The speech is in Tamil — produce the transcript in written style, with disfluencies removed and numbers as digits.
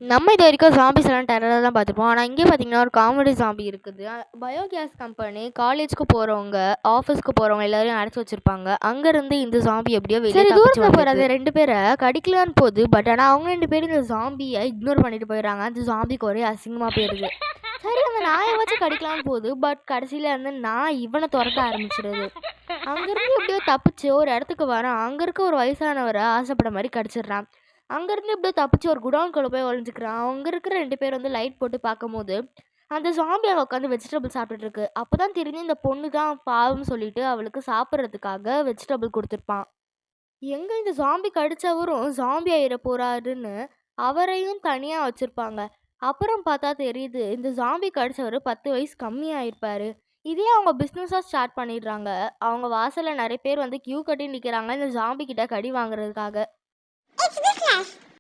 நம்ம இது வரைக்கும் ஜாம்பிஸ் எல்லாம் டெரரா தான் பார்த்துருப்போம். ஆனா, இங்கே பார்த்தீங்கன்னா, ஒரு காமெடி ஜாம்பி இருக்குது. பயோகேஸ் கம்பெனி காலேஜ்க்கு போறவங்க, ஆஃபீஸ்க்கு போறவங்க எல்லாரையும் அடைச்சு வச்சிருப்பாங்க. அங்கருந்து இந்த ஜாம்பி எப்படியோ வெளிய தப்பிச்சு தூரத்துல போற அந்த 2 பேர கடிக்கலான்னு போகுது. பட் ஆனா, அவங்க 2 பேரும் இந்த ஜாம்பிய இக்னோர் பண்ணிட்டு போயிடுறாங்க. அந்த ஜாம்பிக்கு ஒரே அசிங்கமா போயிடுது. சரி அந்த நாய வச்சு கடிக்கலான்னு போகுது. பட் கடைசியில அந்த நாய் இவன தொரத்த ஆரம்பிச்சிடுது. அங்கருந்து எப்படியோ தப்பிச்சு ஒரு இடத்துக்கு வரான். அங்க இருக்க ஒரு வயசானவர ஆசைப்பட மாரி கடிச்சிடுறான். அங்கேருந்து எப்படியோ தப்பிச்சு ஒரு குடோன்குள்ள போய் ஒளிஞ்சுக்கிறான். அங்கே இருக்கிற 2 பேர் வந்து லைட் போட்டு பார்க்கும்போது, அந்த ஜாம்பி அங்க உட்காந்து வெஜிடபிள் சாப்பிட்டுட்டு இருக்கு. அப்பதான் தெரியுது இந்த பொண்ணு தான் பாவம்னு சொல்லிட்டு அவளுக்கு சாப்பிட்றதுக்காக வெஜிடபிள் குடுத்துருப்பான். எங்க இந்த ஜாம்பி கடிச்சவரும் ஜாம்பி ஆயிர போறாருன்னு அவரையும் தனியா வச்சிருப்பாங்க. அப்புறம் பார்த்தா தெரியுது, இந்த ஜாம்பி கடிச்சவரு 10 வயசு கம்மியாயிருப்பாரு. இதே அவங்க பிஸ்னஸா ஸ்டார்ட் பண்ணிடுறாங்க. அவங்க வாசல்ல நெறைய பேர் வந்து கியூ கட்டி நிக்கிறாங்க, இந்த ஜாம்பி கிட்ட கடி வாங்குறதுக்காக. It's business.